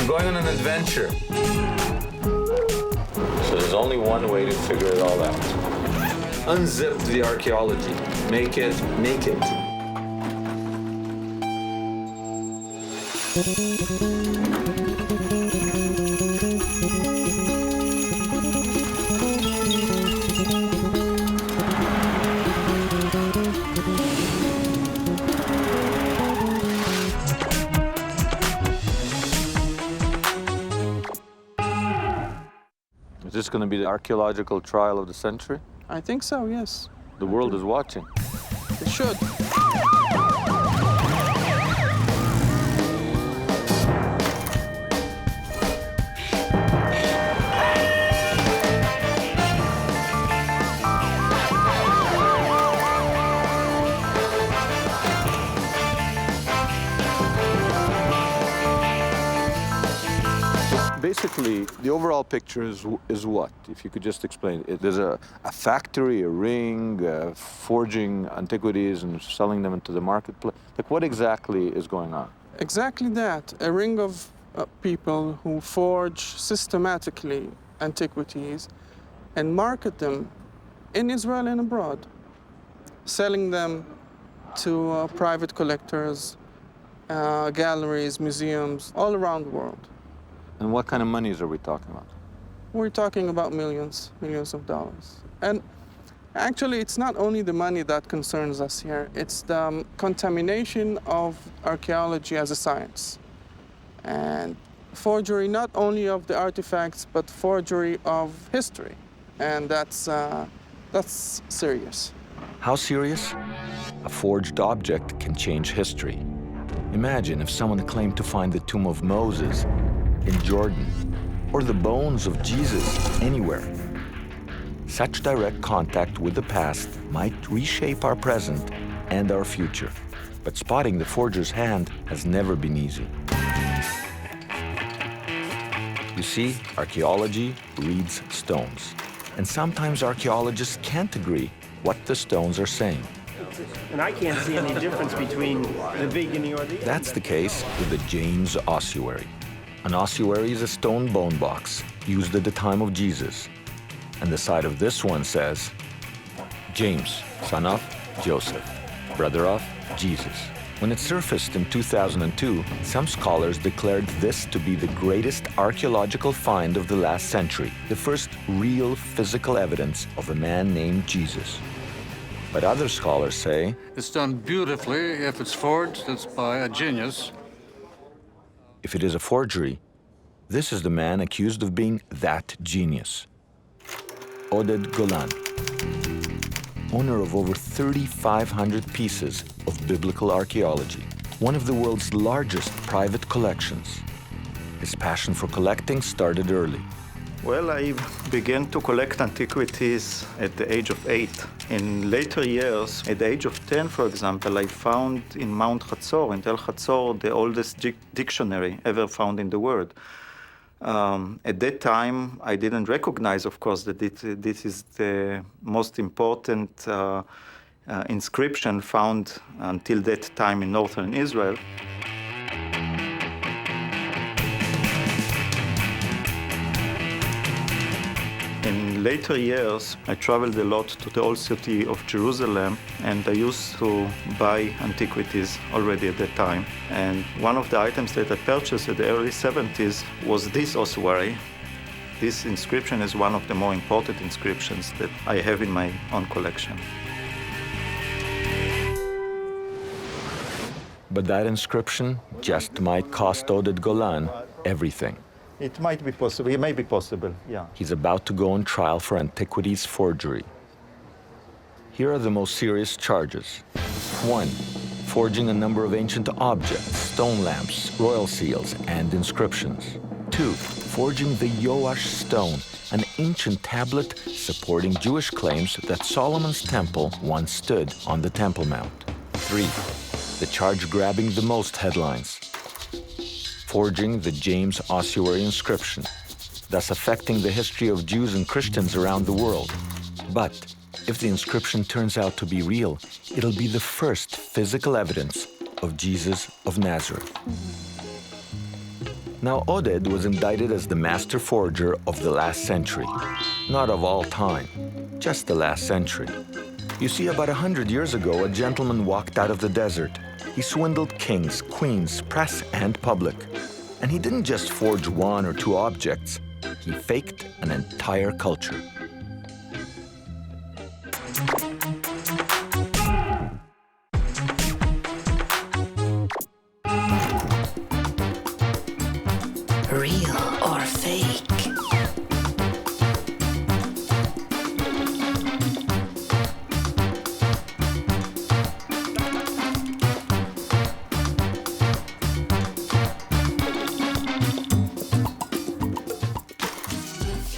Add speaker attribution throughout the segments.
Speaker 1: I'm going on an adventure. So there's only one way to figure it all out. Unzip the archaeology. Make it naked. Is this going to be the archaeological trial of the century?
Speaker 2: I think so, yes.
Speaker 1: The world is watching.
Speaker 2: It should.
Speaker 1: Basically, the overall picture is what? If you could just explain it. There's a factory, a ring, forging antiquities and selling them into the marketplace. Like, what exactly is going on?
Speaker 2: Exactly that. A ring of people who forge systematically antiquities and market them in Israel and abroad, selling them to private collectors, galleries, museums, all around the world.
Speaker 1: And what kind of monies are we talking about?
Speaker 2: We're talking about millions of dollars. And actually, it's not only the money that concerns us here, it's the contamination of archaeology as a science. And forgery not only of the artifacts, but forgery of history. And that's serious.
Speaker 3: How serious? A forged object can change history. Imagine if someone claimed to find the tomb of Moses in Jordan, or the bones of Jesus anywhere. Such direct contact with the past might reshape our present and our future. But spotting the forger's hand has never been easy. You see, archaeology reads stones. And sometimes archaeologists can't agree what the stones are saying.
Speaker 4: And I can't see any difference between the beginning or the end.
Speaker 3: That's the case with the James Ossuary. An ossuary is a stone bone box used at the time of Jesus. And the side of this one says, James, son of Joseph, brother of Jesus. When it surfaced in 2002, some scholars declared this to be the greatest archaeological find of the last century, the first real physical evidence of a man named Jesus. But other scholars say,
Speaker 5: it's done beautifully. If it's forged, it's by a genius.
Speaker 3: If it is a forgery, this is the man accused of being that genius. Oded Golan, owner of over 3,500 pieces of biblical archaeology, one of the world's largest private collections. His passion for collecting started early.
Speaker 6: Well, I began to collect antiquities at the age of 8. In later years, at the age of 10, for example, I found in Mount Hatzor, in Tel Hatzor, the oldest dictionary ever found in the world. At that time, I didn't recognize, of course, that this is the most important inscription found until that time in northern Israel. In later years, I traveled a lot to the old city of Jerusalem, and I used to buy antiquities already at that time. And one of the items that I purchased in the early 70s was this ossuary. This inscription is one of the more important inscriptions that I have in my own collection.
Speaker 3: But that inscription just might cost Oded Golan everything.
Speaker 6: It might be possible, it may be possible, yeah.
Speaker 3: He's about to go on trial for antiquities forgery. Here are the most serious charges. 1. Forging a number of ancient objects, stone lamps, royal seals, and inscriptions. 2. Forging the Yoash stone, an ancient tablet supporting Jewish claims that Solomon's temple once stood on the Temple Mount. 3. The charge grabbing the most headlines. Forging the James Ossuary inscription, thus affecting the history of Jews and Christians around the world. But if the inscription turns out to be real, it'll be the first physical evidence of Jesus of Nazareth. Now, Oded was indicted as the master forger of the last century. Not of all time, just the last century. You see, about 100 years ago, a gentleman walked out of the desert. He swindled kings, queens, press, and public. And he didn't just forge one or two objects. He faked an entire culture.
Speaker 7: Real or fake?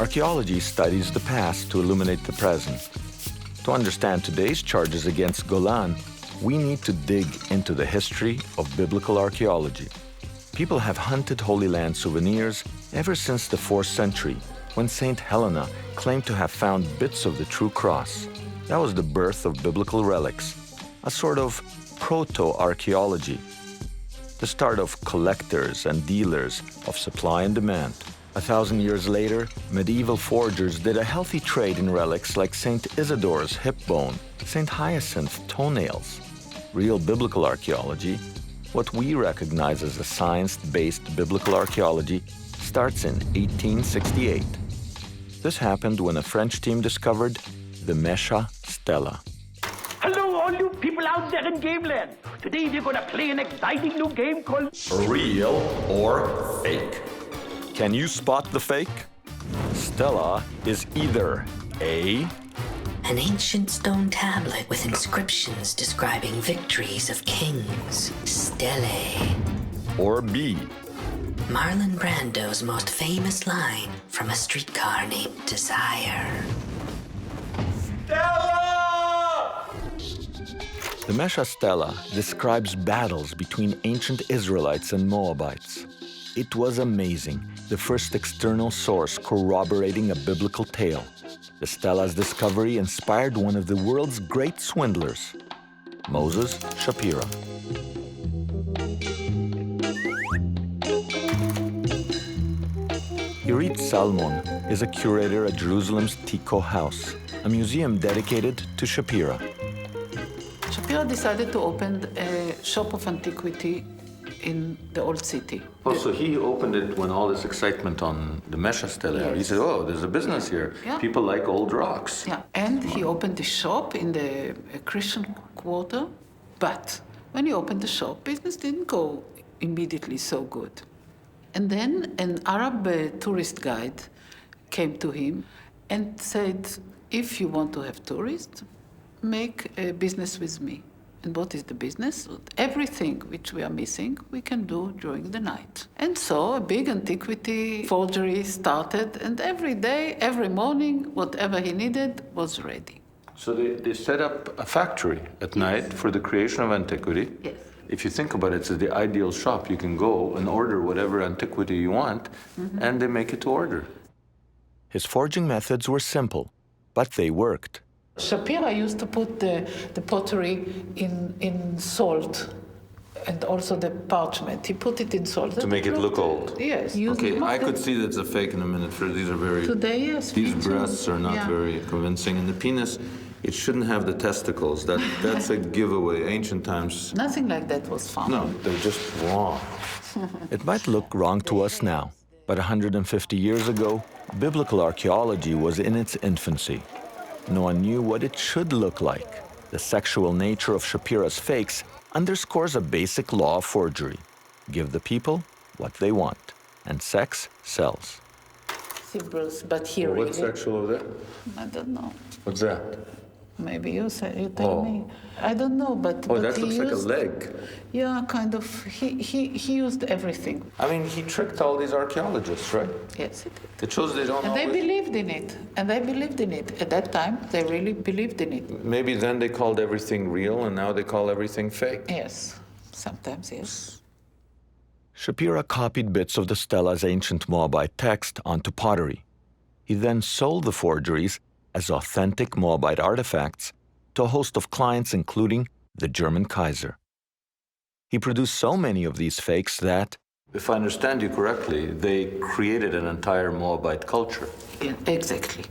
Speaker 3: Archaeology studies the past to illuminate the present. To understand today's charges against Golan, we need to dig into the history of biblical archaeology. People have hunted Holy Land souvenirs ever since the 4th century, when Saint Helena claimed to have found bits of the true cross. That was the birth of biblical relics, a sort of proto-archaeology, the start of collectors and dealers of supply and demand. 1,000 years later, medieval forgers did a healthy trade in relics like Saint Isidore's hip bone, Saint Hyacinth's toenails. Real biblical archaeology, what we recognize as a science-based biblical archaeology, starts in 1868. This happened when a French team discovered the Menorah stela.
Speaker 4: Hello, all you people out there in Gameland. Today we're gonna play an exciting new game called
Speaker 3: Real or fake? Can you spot the fake? Stela is either A,
Speaker 7: An ancient stone tablet with inscriptions describing victories of kings, stele.
Speaker 3: or B,
Speaker 7: Marlon Brando's most famous line from A Streetcar Named Desire.
Speaker 3: The Menorah stela describes battles between ancient Israelites and Moabites. It was amazing, the first external source corroborating a biblical tale. The stela's discovery inspired one of the world's great swindlers, Moses Shapira. Irit Salmon is a curator at Jerusalem's Tico House, a museum dedicated to Shapira.
Speaker 8: Shapira decided to open a shop of antiquity in the old city.
Speaker 3: Oh, so he opened it when all this excitement on the Menorah stela.
Speaker 8: Yes.
Speaker 3: He said, oh, there's a business here.
Speaker 8: Yeah.
Speaker 3: People like old rocks.
Speaker 8: Yeah, and he opened the shop in the Christian quarter, but when he opened the shop, business didn't go immediately so good. And then an Arab tourist guide came to him and said, if you want to have tourists, make a business with me. And what is the business? Everything which we are missing, we can do during the night. And so a big antiquity forgery started, and every day, every morning, whatever he needed was ready.
Speaker 1: So they set up a factory at night for the creation of antiquity.
Speaker 8: Yes.
Speaker 1: If you think about it, it's the ideal shop. You can go and order whatever antiquity you want, and they make it to order.
Speaker 3: His forging methods were simple, but they worked.
Speaker 8: Shapira used to put the pottery in salt and also the parchment. He put it in salt.
Speaker 1: To make it look old.
Speaker 8: Yes.
Speaker 1: Okay, I could see that's a fake in a minute. These are very...
Speaker 8: Today, yes.
Speaker 1: These
Speaker 8: me too.
Speaker 1: breasts are not
Speaker 8: Yeah.
Speaker 1: very convincing. And the penis, it shouldn't have the testicles. That's a giveaway. Ancient times,
Speaker 8: Nothing like that was found.
Speaker 1: no, they're just wrong.
Speaker 3: It might look wrong to us now, but 150 years ago, biblical archaeology was in its infancy. No one knew what it should look like. The sexual nature of Shapira's fakes underscores a basic law of forgery. Give the people what they want, and sex sells.
Speaker 8: Symbols, but here
Speaker 1: What's
Speaker 8: really,
Speaker 1: sexual of that?
Speaker 8: I don't know.
Speaker 1: What's that?
Speaker 8: Maybe you tell
Speaker 1: Oh.
Speaker 8: me. I don't know, but
Speaker 1: Oh,
Speaker 8: but
Speaker 1: that
Speaker 8: he
Speaker 1: looks like a
Speaker 8: used,
Speaker 1: leg.
Speaker 8: Yeah, kind of. He used everything.
Speaker 1: I mean, he tricked all these archaeologists, right?
Speaker 8: Yes, he did.
Speaker 1: It shows they don't
Speaker 8: And they
Speaker 1: always...
Speaker 8: believed in it. And they believed in it. At that time, they really believed in it.
Speaker 1: Maybe then they called everything real, and now they call everything fake.
Speaker 8: Yes, sometimes yes.
Speaker 3: Shapira copied bits of the stela's ancient Moabite text onto pottery. He then sold the forgeries as authentic Moabite artifacts to a host of clients, including the German Kaiser. He produced so many of these fakes that,
Speaker 1: If I understand you correctly, they created an entire Moabite culture.
Speaker 8: Exactly.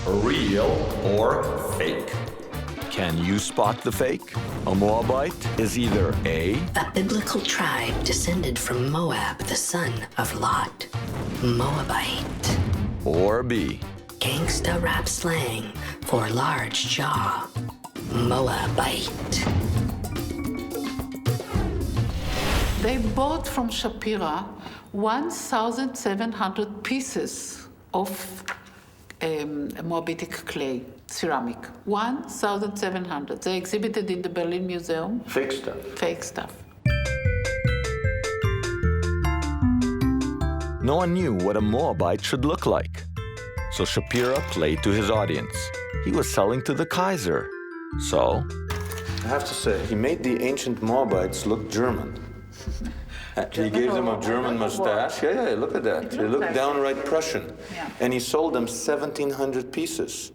Speaker 3: Real or fake? Can you spot the fake? A Moabite is either A,
Speaker 7: A biblical tribe descended from Moab, the son of Lot. Moabite.
Speaker 3: or B,
Speaker 7: Gangsta rap slang for large jaw. Moabite.
Speaker 8: They bought from Shapira 1,700 pieces of Moabitic clay, ceramic. 1,700. They exhibited in the Berlin Museum.
Speaker 1: Fake stuff.
Speaker 8: Fake stuff.
Speaker 3: no one knew what a Moabite should look like. So Shapira played to his audience. He was selling to the Kaiser. So,
Speaker 1: I have to say, he made the ancient Moabites look German. He gave them a German mustache. Yeah, look at that. They look downright Prussian.
Speaker 8: Yeah.
Speaker 1: And he sold them 1,700 pieces.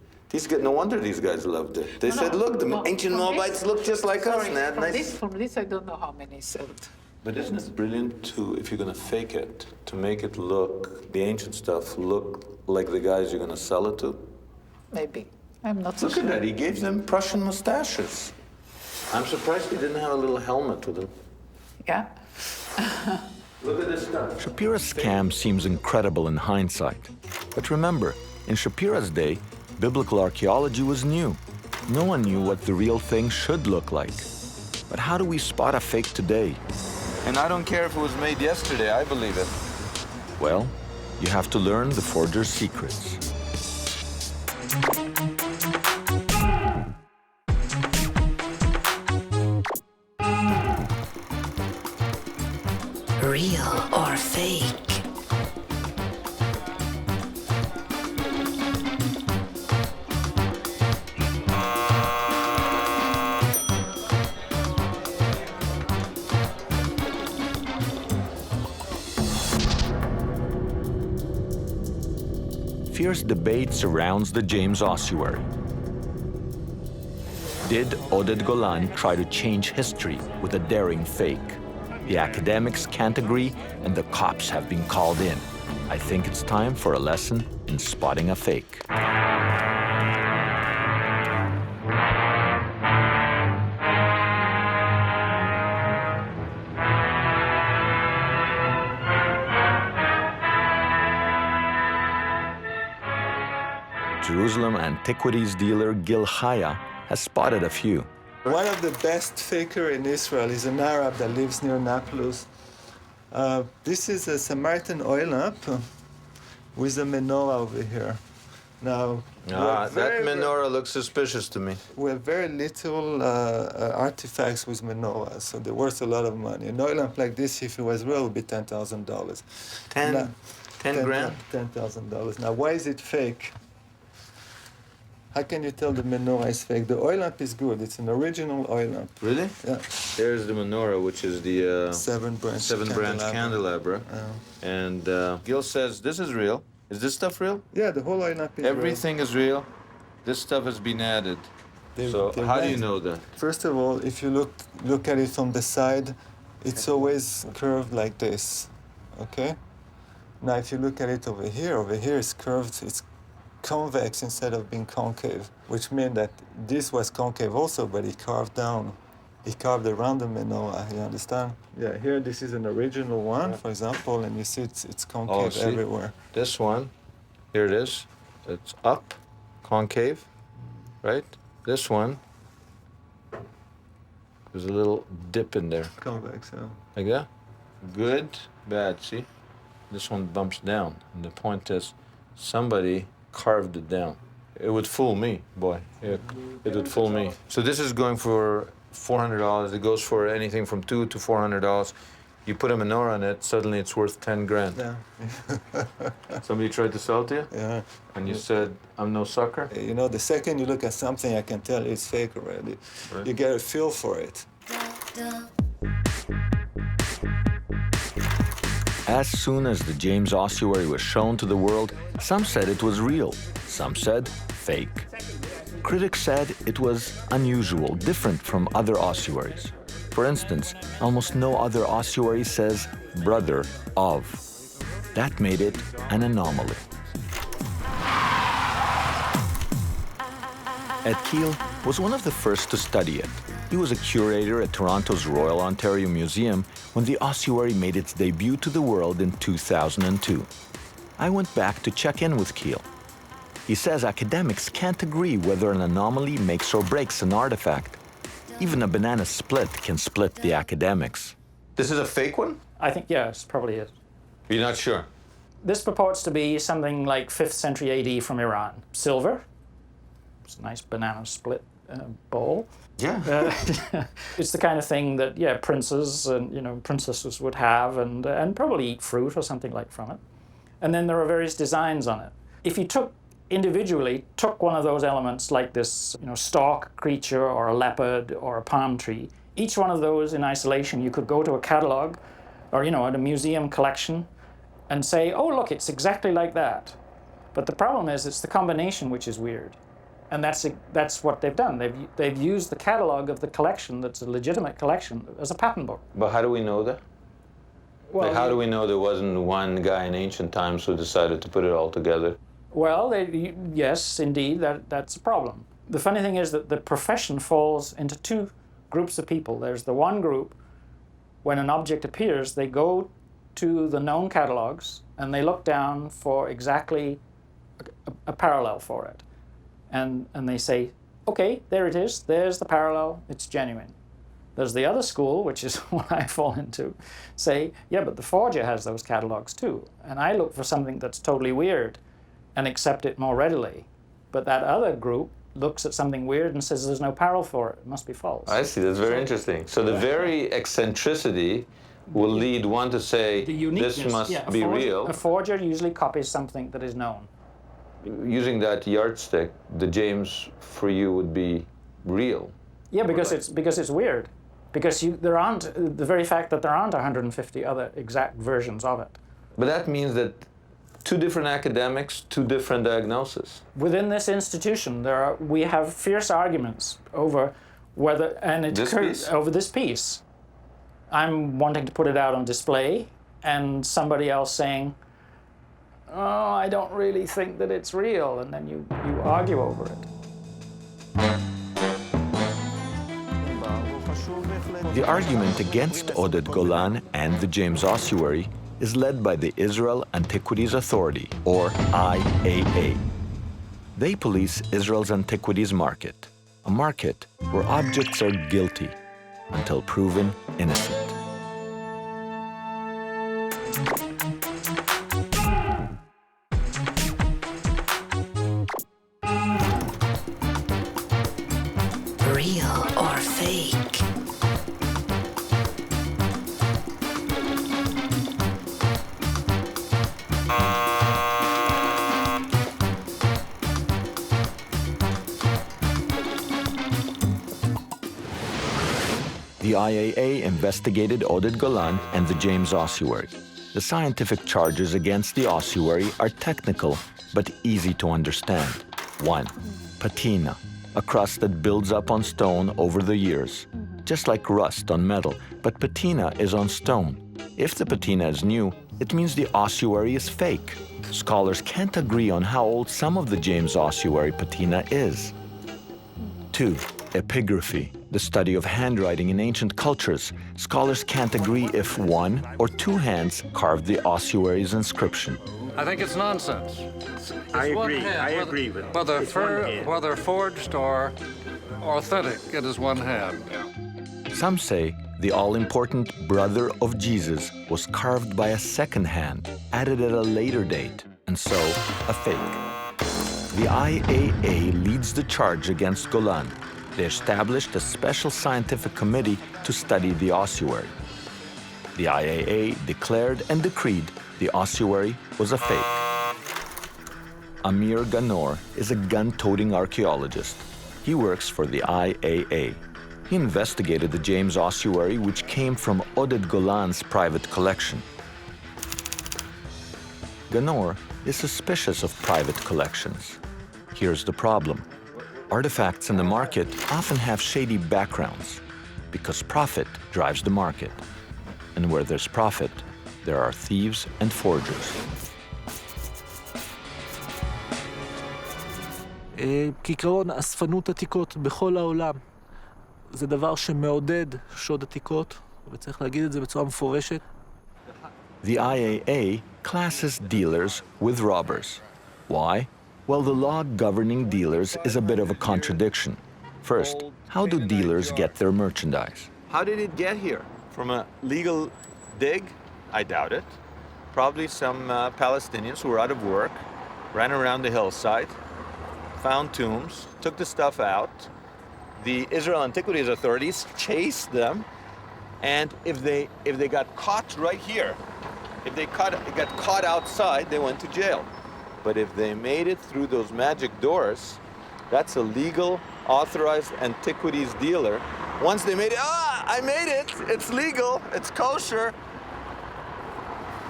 Speaker 1: No wonder these guys loved it. They said, look, the ancient Moabites look just like us.
Speaker 8: From this, I don't know how many sold.
Speaker 1: But isn't it brilliant to, if you're going to fake it, to make it look, the ancient stuff, look like the guys you're going to sell it to?
Speaker 8: Maybe. I'm not so
Speaker 1: Look
Speaker 8: sure.
Speaker 1: at that, he gave them Prussian mustaches. I'm surprised he didn't have a little helmet with him.
Speaker 8: Yeah.
Speaker 1: Look at this stuff.
Speaker 3: Shapira's scam seems incredible in hindsight. But remember, in Shapira's day, biblical archaeology was new. No one knew what the real thing should look like. But how do we spot a fake today?
Speaker 1: And I don't care if it was made yesterday, I believe it.
Speaker 3: Well, you have to learn the forger's secrets.
Speaker 7: Real or fake?
Speaker 3: Fierce debate surrounds the James Ossuary. Did Oded Golan try to change history with a daring fake? The academics can't agree, and the cops have been called in. I think it's time for a lesson in spotting a fake. Jerusalem antiquities dealer Gil Chaya has spotted a few.
Speaker 9: One of the best faker in Israel is an Arab that lives near Nablus. This is a Samaritan oil lamp with a menorah over here. Now,
Speaker 1: That menorah looks suspicious to me.
Speaker 9: we have very little artifacts with menorahs, so they're worth a lot of money. An oil lamp like this, if it was real, would be $10,000.
Speaker 1: 10 grand?
Speaker 9: $10,000. Now, why is it fake? How can you tell the menorah is fake? The oil lamp is good. It's an original oil lamp.
Speaker 1: Really?
Speaker 9: Yeah.
Speaker 1: There's the menorah, which is the
Speaker 9: Seven-branch
Speaker 1: candelabra. And Gil says, this is real. Is this stuff real?
Speaker 9: Yeah, the whole oil lamp is real.
Speaker 1: Everything is real. This stuff has been added. So
Speaker 9: they
Speaker 1: how do you
Speaker 9: went-
Speaker 1: know that?
Speaker 9: First of all, if you look at it from the side, it's always curved like this, okay? Now, if you look at it over here it's curved, it's convex instead of being concave, which means that this was concave also, but he carved down. He carved around the menorah, you understand? Yeah, here this is an original one, for example, and you see it's concave
Speaker 1: see?
Speaker 9: everywhere.
Speaker 1: This one, here it is. It's up, concave, right? This one, there's a little dip in there,
Speaker 9: Convex, yeah.
Speaker 1: like that. Good, bad, see? This one bumps down, and the point is, somebody carved it down. It would fool me, boy. It would fool me. So this is going for $400. It goes for anything from $200 to $400. You put a menorah on it, suddenly it's worth 10 grand.
Speaker 9: Yeah.
Speaker 1: Somebody tried to sell it to you?
Speaker 9: Yeah.
Speaker 1: And you said, I'm no sucker?
Speaker 9: You know, the second you look at something, I can tell it's fake already.
Speaker 1: Right.
Speaker 9: You get a feel for it.
Speaker 3: As soon as the James Ossuary was shown to the world, some said it was real, some said fake. Critics said it was unusual, different from other ossuaries. For instance, almost no other ossuary says brother of. That made it an anomaly. Ed Keel was one of the first to study it. He was a curator at Toronto's Royal Ontario Museum when the ossuary made its debut to the world in 2002. I went back to check in with Keel. He says academics can't agree whether an anomaly makes or breaks an artifact. Even a banana split can split the academics.
Speaker 1: This is a fake one?
Speaker 10: I think, yes, probably is.
Speaker 1: You're not sure?
Speaker 10: This purports to be something like 5th century AD from Iran. Silver. It's a nice banana split bowl.
Speaker 1: Yeah.
Speaker 10: It's the kind of thing that, yeah, princes and, princesses would have and probably eat fruit or something like from it. And then there are various designs on it. If you took one of those elements like this, stork creature or a leopard or a palm tree, each one of those in isolation, you could go to a catalog or, at a museum collection and say, oh, look, it's exactly like that. But the problem is it's the combination which is weird. And that's what they've done. They've used the catalog of the collection that's a legitimate collection as a pattern book.
Speaker 1: But how do we know that?
Speaker 10: Well,
Speaker 1: how do we know there wasn't one guy in ancient times who decided to put it all together?
Speaker 10: Well, yes, indeed, that's a problem. The funny thing is that the profession falls into two groups of people. There's the one group, when an object appears, they go to the known catalogs and they look down for exactly a parallel for it. And they say, okay, there it is, there's the parallel, it's genuine. There's the other school, which is what I fall into, say, yeah, but the forger has those catalogs too. And I look for something that's totally weird and accept it more readily. But that other group looks at something weird and says there's no parallel for it, it must be false.
Speaker 1: I see, that's very interesting. So the very eccentricity will lead one to say, this must be real.
Speaker 10: A forger usually copies something that is known.
Speaker 1: Using that yardstick, the James for you would be real.
Speaker 10: Yeah, because it's weird. Because the very fact that there aren't 150 other exact versions of it.
Speaker 1: But that means that two different academics, two different diagnoses.
Speaker 10: Within this institution, we have fierce arguments over whether, and it occurs over this piece. I'm wanting to put it out on display, and somebody else saying, oh, I don't really think that it's real, and then you argue over it.
Speaker 3: The argument against Oded Golan and the James Ossuary is led by the Israel Antiquities Authority, or IAA. They police Israel's antiquities market, a market where objects are guilty until proven innocent.
Speaker 7: Real or fake?
Speaker 3: The IAA investigated Oded Golan and the James Ossuary. The scientific charges against the ossuary are technical, but easy to understand. 1. Patina, a crust that builds up on stone over the years, just like rust on metal, but patina is on stone. If the patina is new, it means the ossuary is fake. Scholars can't agree on how old some of the James Ossuary patina is. 2. Epigraphy, the study of handwriting in ancient cultures. Scholars can't agree if one or two hands carved the ossuary's inscription.
Speaker 5: I think it's nonsense.
Speaker 4: I agree with
Speaker 5: whether forged or authentic, it is one hand.
Speaker 3: Some say the all-important brother of Jesus was carved by a second hand, added at a later date, and so a fake. The IAA leads the charge against Golan. They established a special scientific committee to study the ossuary. The IAA declared and decreed the ossuary was a fake. Amir Ganor is a gun-toting archaeologist. He works for the IAA. He investigated the James Ossuary, which came from Oded Golan's private collection. Ganor is suspicious of private collections. Here's the problem. Artifacts in the market often have shady backgrounds because profit drives the market. And where there's profit, there are thieves and forgers.
Speaker 11: כעיקרון, אספנות עתיקות בכל העולם זה דבר שמעודד שוד עתיקות, וצריך להגיד את זה בצורה מפורשת.
Speaker 3: The IAA classes dealers with robbers. Why? Well, the law governing dealers is a bit of a contradiction. First, how do dealers get their merchandise?
Speaker 1: How did it get here? From a legal dig? I doubt it. Probably some Palestinians who were out of work, ran around the hillside, found tombs, took the stuff out. The Israel Antiquities authorities chased them, and if they got caught right here, if they got caught outside, they went to jail. But if they made it through those magic doors, that's a legal, authorized antiquities dealer. Once they made it, I made it, it's legal, it's kosher,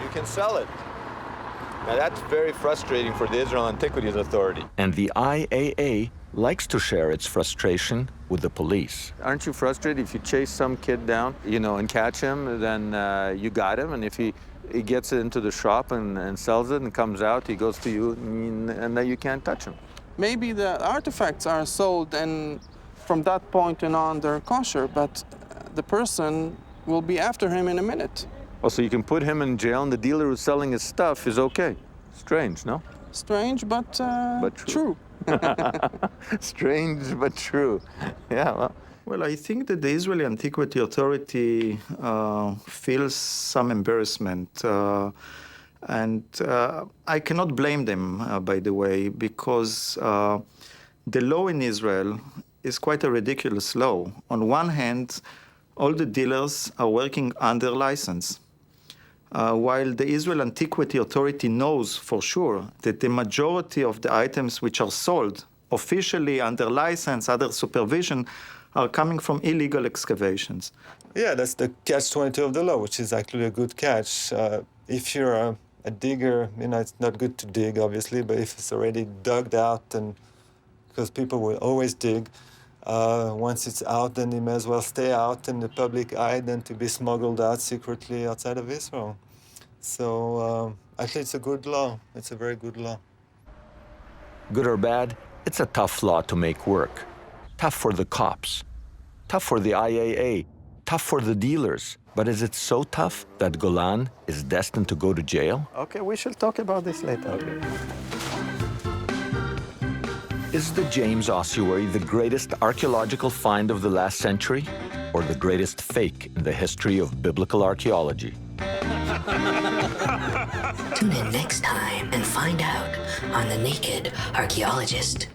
Speaker 1: you can sell it. Now that's very frustrating for the Israel Antiquities Authority.
Speaker 3: And the IAA likes to share its frustration with the police.
Speaker 1: Aren't you frustrated if you chase some kid down, and catch him, then you got him, and if he gets it into the shop and sells it and comes out, he goes to you, and then you can't touch him.
Speaker 2: Maybe the artifacts are sold and from that point on they're kosher, but the person will be after him in a minute.
Speaker 1: Oh, so you can put him in jail and the dealer who's selling his stuff is okay. Strange, no?
Speaker 2: Strange, but true.
Speaker 1: Strange, but true. Yeah, well.
Speaker 6: Well, I think that the Israeli Antiquity Authority feels some embarrassment. And I cannot blame them, by the way, because the law in Israel is quite a ridiculous law. On one hand, all the dealers are working under license, while the Israel Antiquity Authority knows for sure that the majority of the items which are sold officially under license, under supervision, are coming from illegal excavations.
Speaker 9: Yeah, that's the catch-22 of the law, which is actually a good catch. If you're a digger, it's not good to dig, obviously, but if it's already dug out, and because people will always dig, once it's out, then it may as well stay out in the public eye than to be smuggled out secretly outside of Israel. So actually, it's a good law. It's a very good law.
Speaker 3: Good or bad, it's a tough law to make work. Tough for the cops, tough for the IAA, tough for the dealers. But is it so tough that Golan is destined to go to jail?
Speaker 6: Okay, we shall talk about this later. Okay.
Speaker 3: Is the James Ossuary the greatest archaeological find of the last century, or the greatest fake in the history of biblical archaeology?
Speaker 7: Tune in next time and find out on The Naked Archaeologist.